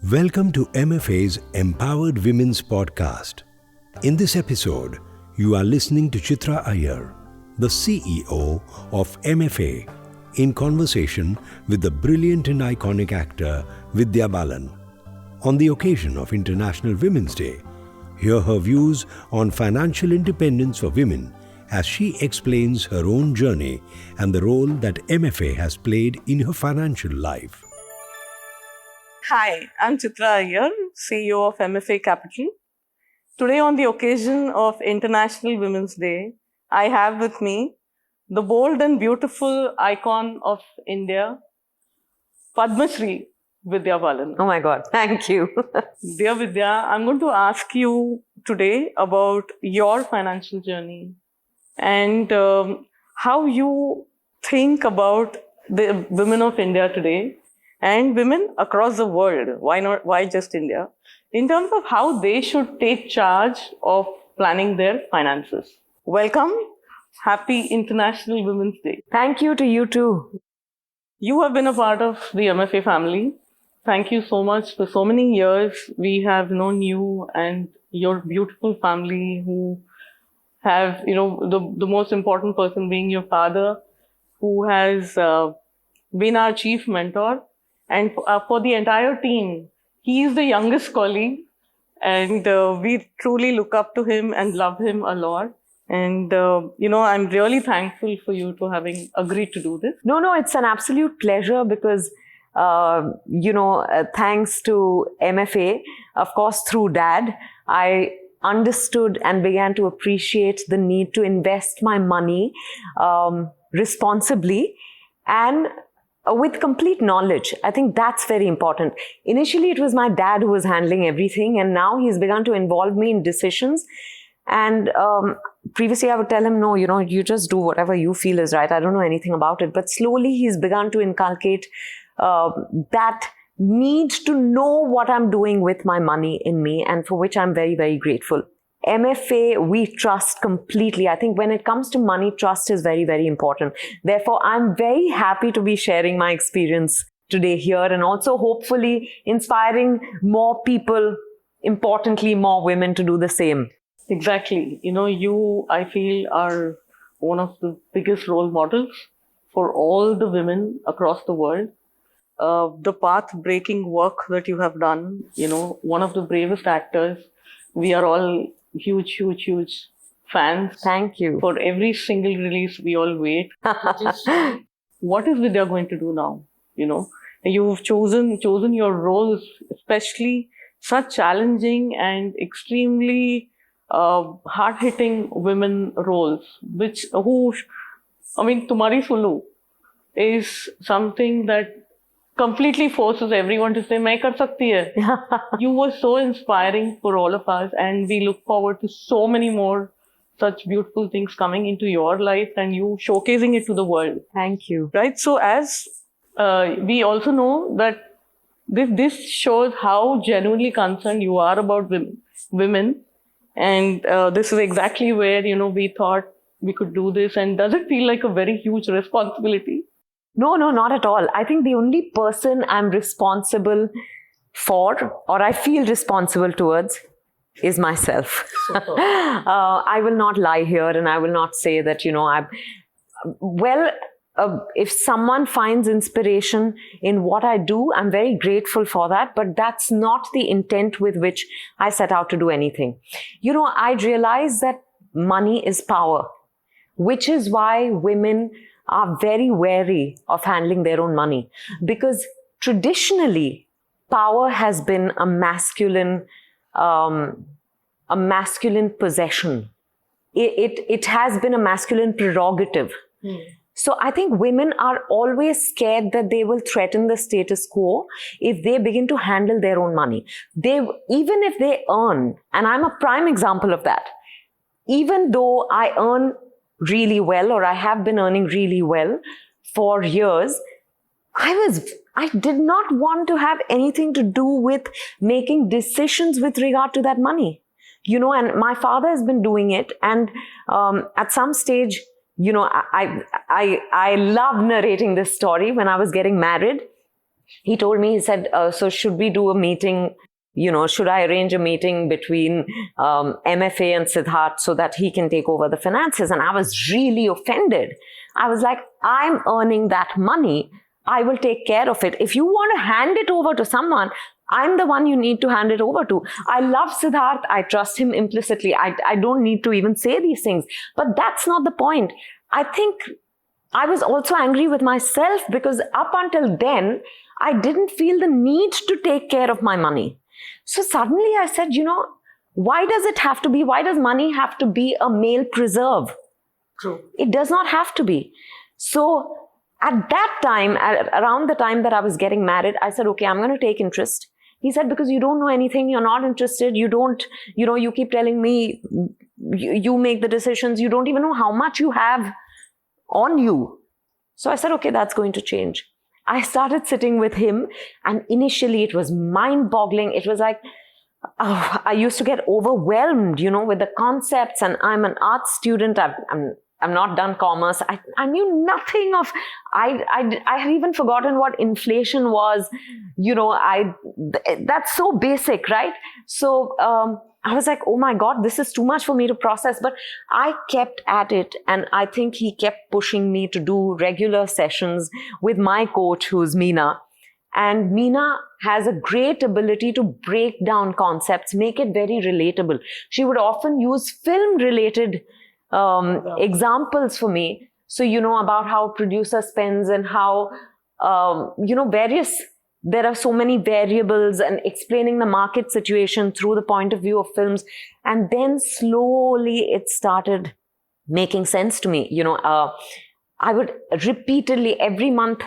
Welcome to MFA's Empowered Women's Podcast. In this episode, you are listening to Chitra Iyer, the CEO of MFA, in conversation with the brilliant and iconic actor Vidya Balan. On the occasion of International Women's Day, hear her views on financial independence for women as she explains her own journey and the role that MFA has played in her financial life. Hi, I'm Chitra Iyer, CEO of MFA Capital. Today, on the occasion of International Women's Day, I have with me the bold and beautiful icon of India, Padma Shri Vidya Balan. Oh my God, thank you. Dear Vidya, I'm going to ask you today about your financial journey and how you think about the women of India today and women across the world. Why not? Why just India? In terms of how they should take charge of planning their finances. Welcome. Happy International Women's Day. Thank you to you too. You have been a part of the MFA family. Thank you so much. For so many years, we have known you and your beautiful family who have, the most important person being your father, who has been our chief mentor. And for the entire team, he is the youngest colleague, and we truly look up to him and love him a lot. And, I'm really thankful for you to having agreed to do this. No, it's an absolute pleasure because, thanks to MFA, of course, through Dad, I understood and began to appreciate the need to invest my money responsibly and with complete knowledge. I think that's very important. Initially, it was my dad who was handling everything, and now he's begun to involve me in decisions. And previously, I would tell him, no, you just do whatever you feel is right. I don't know anything about it. But slowly, he's begun to inculcate that need to know what I'm doing with my money in me, and for which I'm very, very grateful. MFA, we trust completely. I think when it comes to money, trust is very, very important. Therefore, I'm very happy to be sharing my experience today here and also hopefully inspiring more people, importantly, more women to do the same. Exactly. You, I feel, are one of the biggest role models for all the women across the world. The path-breaking work that you have done, one of the bravest actors. We are all huge fans. Thank you. For every single release, we all wait. What is Vidya going to do now? You've chosen your roles, especially such challenging and extremely hard-hitting women roles, Tumhari Sulu is something that completely forces everyone to say, "Main kar sakti hai." You were so inspiring for all of us, and we look forward to so many more such beautiful things coming into your life and you showcasing it to the world. Thank you. Right? So as we also know that this shows how genuinely concerned you are about women. And this is exactly where, we thought we could do this. And does it feel like a very huge responsibility? No, not at all. I think the only person I'm responsible for, or I feel responsible towards, is myself. I will not lie here and I will not say that, if someone finds inspiration in what I do, I'm very grateful for that, but that's not the intent with which I set out to do anything. I realize that money is power, which is why women are very wary of handling their own money, because traditionally power has been a masculine possession. It has been a masculine prerogative. So I think women are always scared that they will threaten the status quo if they begin to handle their own money. Even if they earn, and I'm a prime example of that, even though I earn really well, or I have been earning really well for years, I did not want to have anything to do with making decisions with regard to that money. And my father has been doing it. And at some stage, I love narrating this story. When I was getting married, he told me, he said, so should we do a meeting? Should I arrange a meeting between MFA and Siddharth so that he can take over the finances? And I was really offended. I was like, I'm earning that money. I will take care of it. If you want to hand it over to someone, I'm the one you need to hand it over to. I love Siddharth. I trust him implicitly. I don't need to even say these things. But that's not the point. I think I was also angry with myself because up until then, I didn't feel the need to take care of my money. So suddenly I said, why does money have to be a male preserve? True. It does not have to be. So at that time, around the time that I was getting married, I said, okay, I'm going to take interest. He said, because you don't know anything, you're not interested, you keep telling me, you make the decisions, you don't even know how much you have on you. So I said, okay, that's going to change. I started sitting with him, and initially it was mind-boggling. It was like, I used to get overwhelmed, with the concepts, and I'm an art student. I'm not done commerce. I knew nothing of, I had even forgotten what inflation was. That's so basic, right? So I was like, oh my God, this is too much for me to process. But I kept at it. And I think he kept pushing me to do regular sessions with my coach, who's Meena. And Meena has a great ability to break down concepts, make it very relatable. She would often use film-related examples for me. So, about how a producer spends and how, there are so many variables, and explaining the market situation through the point of view of films. And then slowly it started making sense to me. I would repeatedly every month,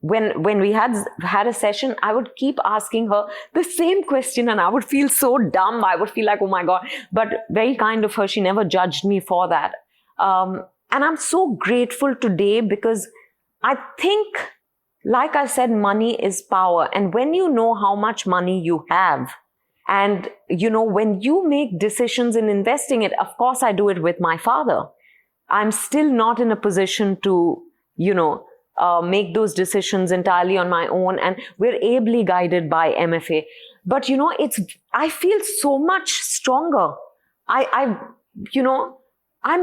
when we had a session, I would keep asking her the same question, and I would feel so dumb. I would feel like, oh my God, but very kind of her. She never judged me for that. And I'm so grateful today because I think, like I said, money is power. And when you know how much money you have, and, when you make decisions in investing it, of course, I do it with my father. I'm still not in a position to, make those decisions entirely on my own, and we're ably guided by MFA. But I feel so much stronger. I'm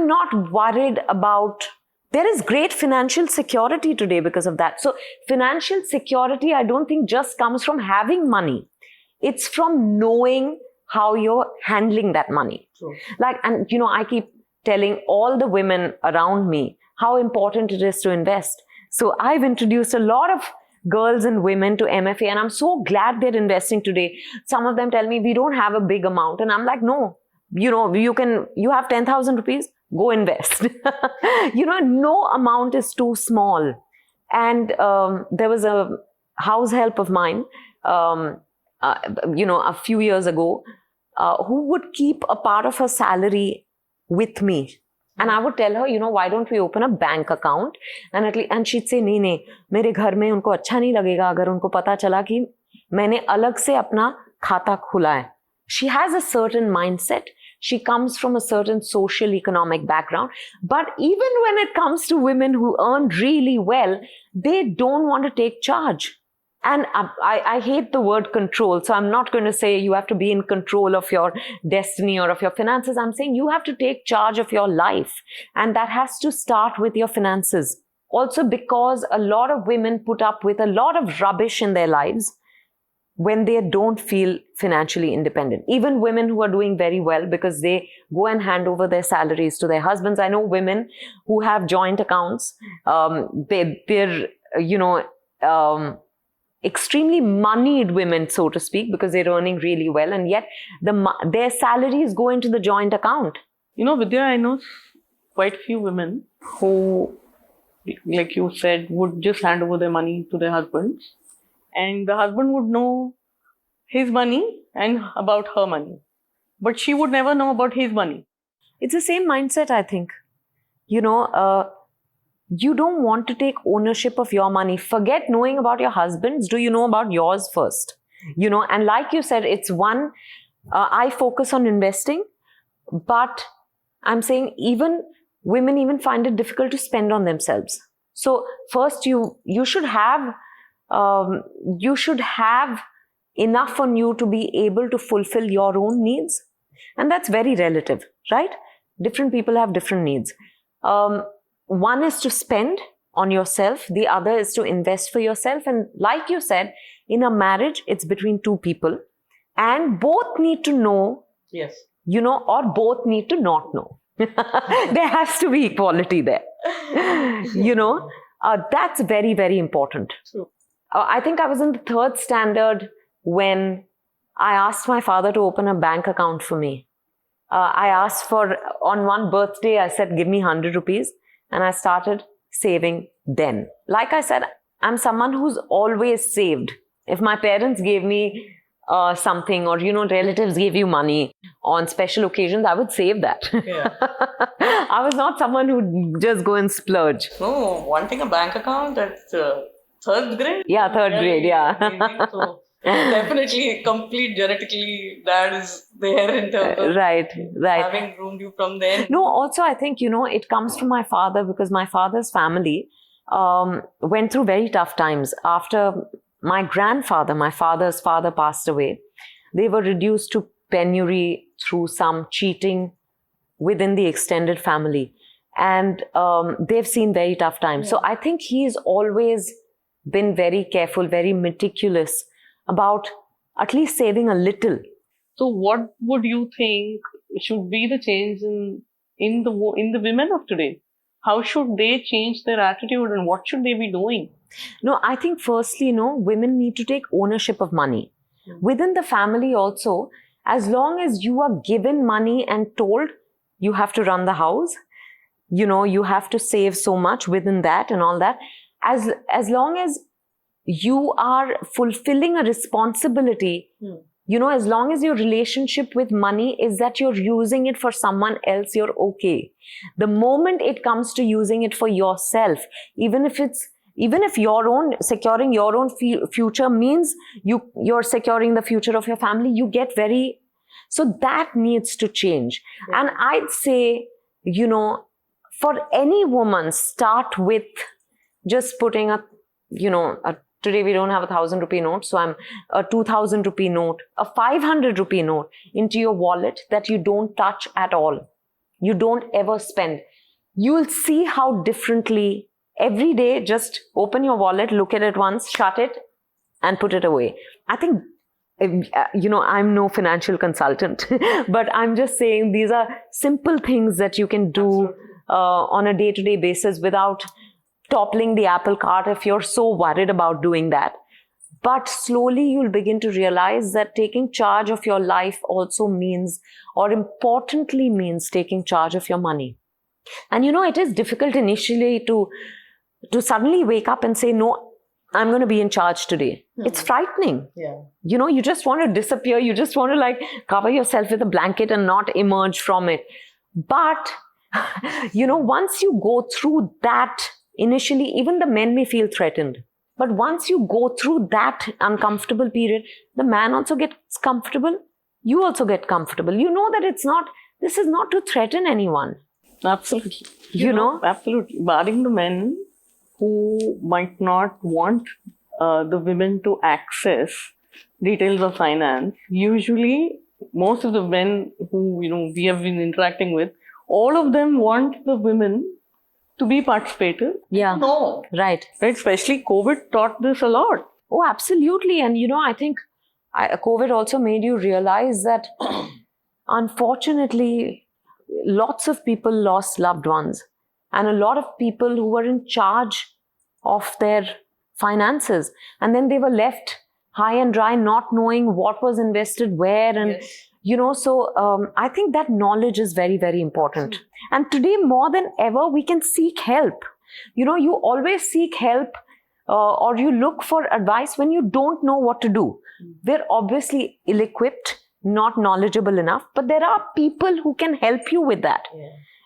not worried about. There is great financial security today because of that. So financial security, I don't think just comes from having money. It's from knowing how you're handling that money. Sure. I keep telling all the women around me how important it is to invest. So I've introduced a lot of girls and women to MFA, and I'm so glad they're investing today. Some of them tell me, we don't have a big amount. And I'm like, no, you have 10,000 rupees, go invest. No amount is too small. And there was a house help of mine, a few years ago, who would keep a part of her salary with me. And I would tell her, why don't we open a bank account? And she'd say, नहीं, मेरे घर में उनको अच्छा नहीं लगेगा अगर उनको पता चला कि मैंने अलग से अपना खाता खुला है. She has a certain mindset. She comes from a certain social economic background. But even when it comes to women who earn really well, they don't want to take charge. And I hate the word control. So I'm not going to say you have to be in control of your destiny or of your finances. I'm saying you have to take charge of your life. And that has to start with your finances. Also because a lot of women put up with a lot of rubbish in their lives when they don't feel financially independent. Even women who are doing very well because they go and hand over their salaries to their husbands. I know women who have joint accounts. They're extremely moneyed women, so to speak, because they're earning really well, and yet their salaries go into the joint account. Vidya, I know quite few women who, like you said, would just hand over their money to their husbands, and the husband would know his money and about her money, but she would never know about his money. It's the same mindset, I think. You don't want to take ownership of your money. Forget knowing about your husband's. Do you know about yours first? And like you said, it's one, I focus on investing, but I'm saying women find it difficult to spend on themselves. So first you should have you should have enough on you to be able to fulfill your own needs. And that's very relative, right? Different people have different needs. One is to spend on yourself. The other is to invest for yourself. And like you said, in a marriage, it's between two people. And both need to know, Yes. Or both need to not know. There has to be equality there. That's very, very important. True. I think I was in the 3rd standard when I asked my father to open a bank account for me. I asked for, on one birthday, I said, give me 100 rupees. And I started saving then. Like I said, I'm someone who's always saved. If my parents gave me something, or, relatives gave you money on special occasions, I would save that. Yeah. I was not someone who'd just go and splurge. No, wanting a bank account at 3rd grade? Yeah, 3rd grade, yeah. So definitely, complete genetically, that is there in terms of Right. having groomed you from then. No, also I think, it comes from my father, because my father's family went through very tough times. After my grandfather, my father's father, passed away, they were reduced to penury through some cheating within the extended family. And they've seen very tough times. Yeah. So I think he's always been very careful, very meticulous about at least saving a little. So what would you think should be the change in the women of today? How should they change their attitude, and what should they be doing? No, I think firstly, women need to take ownership of money. Within the family also, as long as you are given money and told you have to run the house, you have to save so much within that and all that, as long as you are fulfilling a responsibility, as long as your relationship with money is that you're using it for someone else, you're okay. The moment it comes to using it for yourself, even if securing your own future means you're securing the future of your family, you get so that needs to change. Yeah. And I'd say, for any woman, start with just putting today we don't have 1,000 rupee note, so I'm a 2,000 rupee note, a 500 rupee note into your wallet that you don't touch at all. You don't ever spend. You'll see how differently every day, just open your wallet, look at it once, shut it, and put it away. I think, I'm no financial consultant, but I'm just saying these are simple things that you can do on a day-to-day basis without toppling the apple cart if you're so worried about doing that. But slowly you'll begin to realize that taking charge of your life also means, or importantly means, taking charge of your money. And it is difficult initially to suddenly wake up and say, no, I'm going to be in charge today. It's frightening. Yeah. You just want to disappear. You just want to cover yourself with a blanket and not emerge from it. But, once you go through that, initially, even the men may feel threatened. But once you go through that uncomfortable period, the man also gets comfortable. You also get comfortable. You know that this is not to threaten anyone. Absolutely. Absolutely. Barring the men who might not want the women to access details of finance, usually most of the men who, we have been interacting with, all of them want the women to be participative. Yeah. No. Right. Especially COVID taught this a lot. Oh, absolutely. And, I think COVID also made you realize that unfortunately, lots of people lost loved ones. And a lot of people who were in charge of their finances. And then they were left high and dry, not knowing what was invested where. And, so I think that knowledge is very, very important. And today, more than ever, we can seek help. You always seek help or you look for advice when you don't know what to do. We're obviously ill-equipped, not knowledgeable enough, but there are people who can help you with that.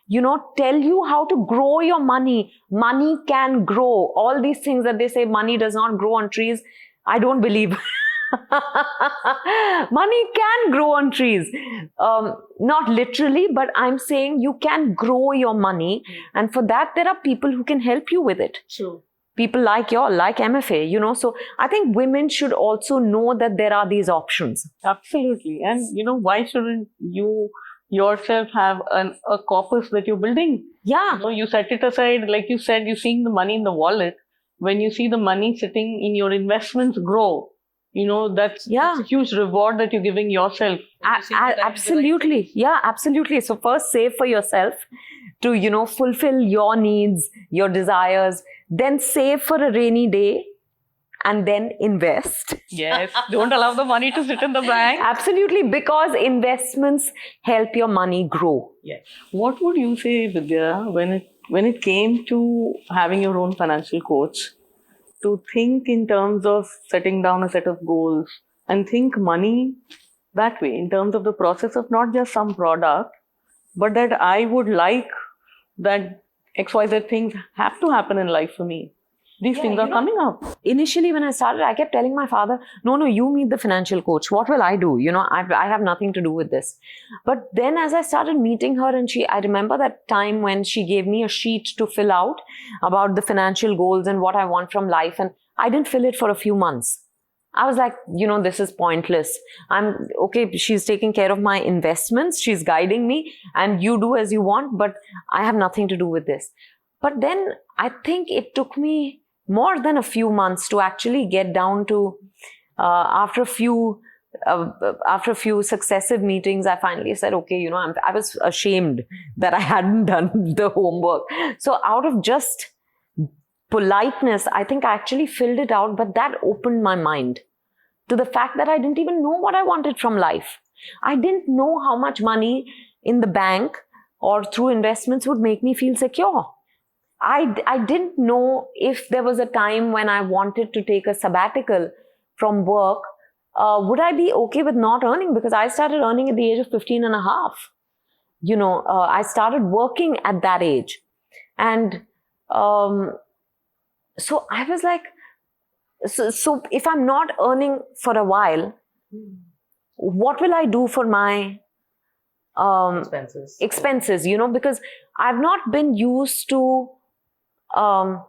Yeah. Tell you how to grow your money. Money can grow. All these things that they say money does not grow on trees, I don't believe. Money can grow on trees. Not literally, but I'm saying you can grow your money. And for that, there are people who can help you with it. True. people like like MFA, So I think women should also know that there are these options. Absolutely. And, why shouldn't you yourself have a corpus that you're building? Yeah. You set it aside, like you said, you're seeing the money in the wallet. When you see the money sitting in your investments grow, that's a huge reward that you're giving yourself. Absolutely. Yeah, absolutely. So first save for yourself to, fulfill your needs, your desires, then save for a rainy day and then invest. Yes. Don't allow the money to sit in the bank. Absolutely. Because investments help your money grow. Yes. What would you say, Vidya, when it came to having your own financial coach, to think in terms of setting down a set of goals and think money that way, in terms of the process of not just some product, but that I would like that XYZ things have to happen in life for me. These things are coming up. Initially, when I started, I kept telling my father, no, you meet the financial coach. What will I do? I have nothing to do with this. But then as I started meeting her, and I remember that time when she gave me a sheet to fill out about the financial goals and what I want from life. And I didn't fill it for a few months. I was like, this is pointless. I'm okay. She's taking care of my investments. She's guiding me, and you do as you want, but I have nothing to do with this. But then I think it took me more than a few months to actually get down to, after a few successive meetings, I finally said, okay, I was ashamed that I hadn't done the homework. So out of just politeness, I think I actually filled it out, but that opened my mind to the fact that I didn't even know what I wanted from life. I didn't know how much money in the bank or through investments would make me feel secure. I didn't know if there was a time when I wanted to take a sabbatical from work, would I be okay with not earning? Because I started earning at the age of 15 and a half. I started working at that age. And so I was like, so if I'm not earning for a while, what will I do for my expenses, because I've not been used to, I'm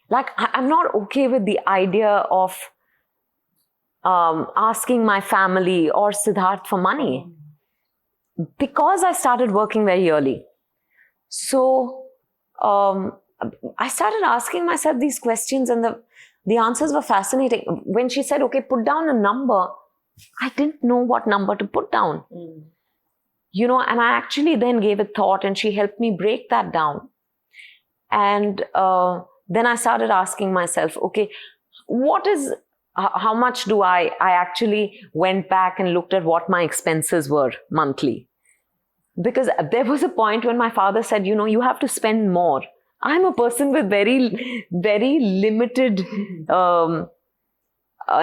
not okay with the idea of asking my family or Siddharth for money, because I started working very early. So I started asking myself these questions, and the answers were fascinating. When she said, okay, put down a number, I didn't know what number to put down. And I actually then gave it thought, and she helped me break that down. And then I started asking myself, okay, how much do I actually went back and looked at what my expenses were monthly. Because there was a point when my father said, you have to spend more. I'm a person with very, very limited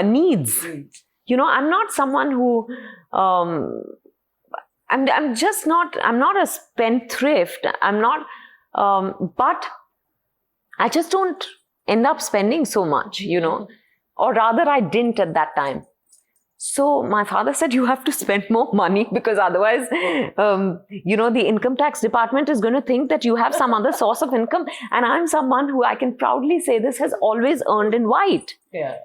needs. I'm not someone who, I'm not a spendthrift. I'm not, but I just don't end up spending so much, or rather I didn't at that time. So my father said, you have to spend more money, because otherwise, the income tax department is going to think that you have some other source of income. And I'm someone who, I can proudly say this, has always earned in white. Yeah.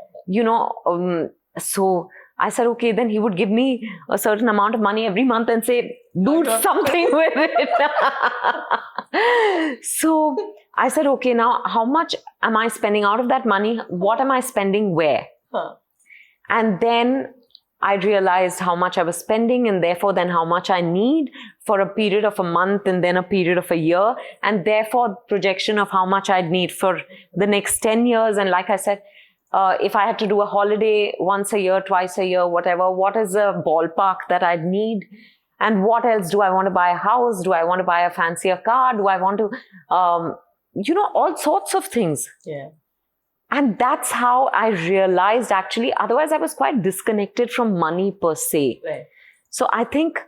So I said, okay, then he would give me a certain amount of money every month and say, do something with it. So I said, okay, now how much am I spending out of that money? What am I spending where? And then I realized how much I was spending, and therefore then how much I need for a period of a month and then a period of a year, and therefore projection of how much I'd need for the next 10 years. And like I said, if I had to do a holiday once a year, twice a year, whatever, what is a ballpark that I'd need? And what else? Do I want to buy a house? Do I want to buy a fancier car? Do I want to, all sorts of things. Yeah. And that's how I realized, actually, otherwise I was quite disconnected from money per se. Right. So I think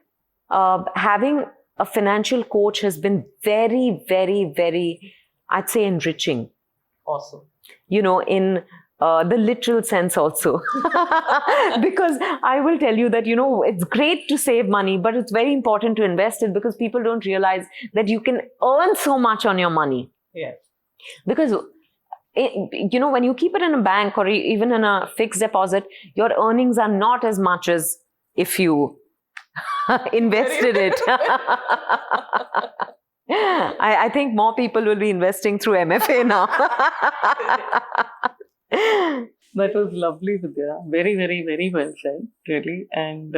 having a financial coach has been very, very, very, I'd say, enriching. Awesome. In the literal sense also. Because I will tell you that, it's great to save money, but it's very important to invest it, because people don't realize that you can earn so much on your money. Yeah. Because when you keep it in a bank or even in a fixed deposit, your earnings are not as much as if you invested it. I think more people will be investing through MFA now. That was lovely, Vidya. Very, very, very well said, really. And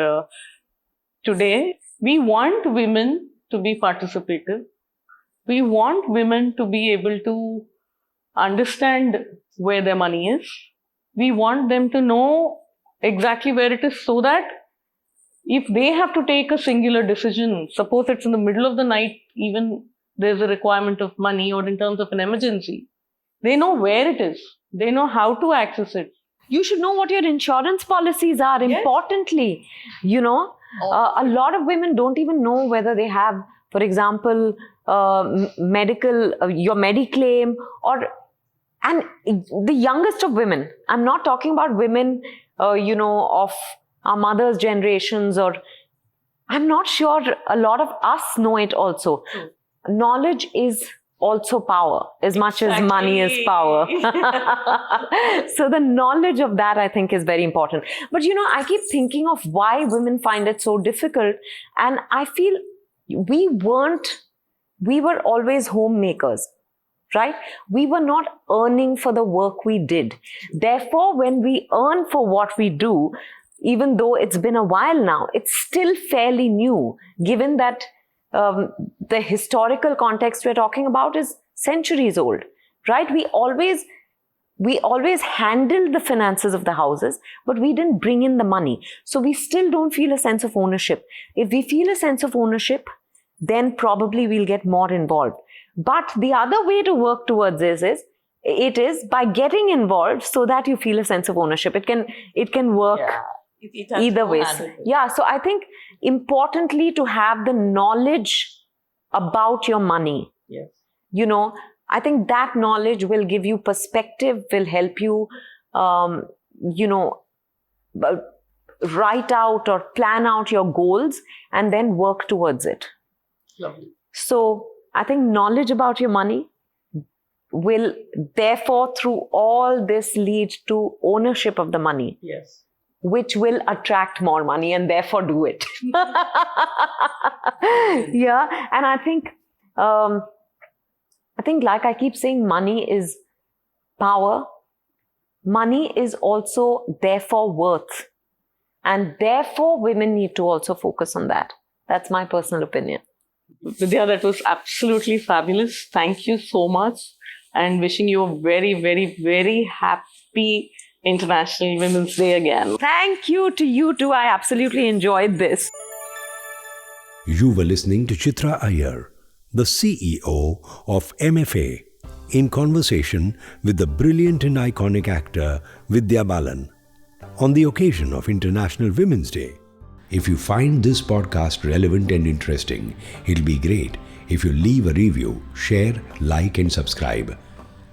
today, we want women to be participative. We want women to be able to understand where their money is. We want them to know exactly where it is, so that if they have to take a singular decision, suppose it's in the middle of the night, even there's a requirement of money, or in terms of an emergency, they know where it is. They know how to access it. You should know what your insurance policies are. Yes. Importantly, a lot of women don't even know whether they have, for example, medical, your Mediclaim, and the youngest of women. I'm not talking about women, of our mothers' generations, or I'm not sure a lot of us know it also. Knowledge is also power, as much as money is power. So the knowledge of that, I think, is very important. But, I keep thinking of why women find it so difficult. And I feel we were always homemakers, right? We were not earning for the work we did. Therefore, when we earn for what we do, even though it's been a while now, it's still fairly new, given that the historical context we're talking about is centuries old, right? We always handled the finances of the houses, but we didn't bring in the money. So we still don't feel a sense of ownership. If we feel a sense of ownership, then probably we'll get more involved. But the other way to work towards this is by getting involved so that you feel a sense of ownership. It can work. Yeah. Either way. Yeah, so I think importantly to have the knowledge about your money. Yes. I think that knowledge will give you perspective, will help you, write out or plan out your goals and then work towards it. Lovely. So I think knowledge about your money will therefore through all this lead to ownership of the money. Yes. Which will attract more money and therefore do it. Yeah. And I think like I keep saying, money is power. Money is also therefore worth. And therefore women need to also focus on that. That's my personal opinion. Vidya, that was absolutely fabulous. Thank you so much. And wishing you a very, very, very happy International Women's Day again. Thank you to you too. I absolutely enjoyed this. You were listening to Chitra Iyer, the CEO of MFA, in conversation with the brilliant and iconic actor Vidya Balan on the occasion of International Women's Day. If you find this podcast relevant and interesting, it'll be great if you leave a review, share, like and subscribe.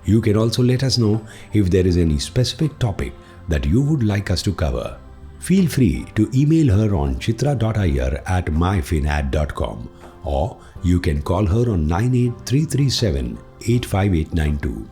You can also let us know if there is any specific topic that you would like us to cover. Feel free to email her on chitra.iyer@myfinad.com, or you can call her on 98337 85892.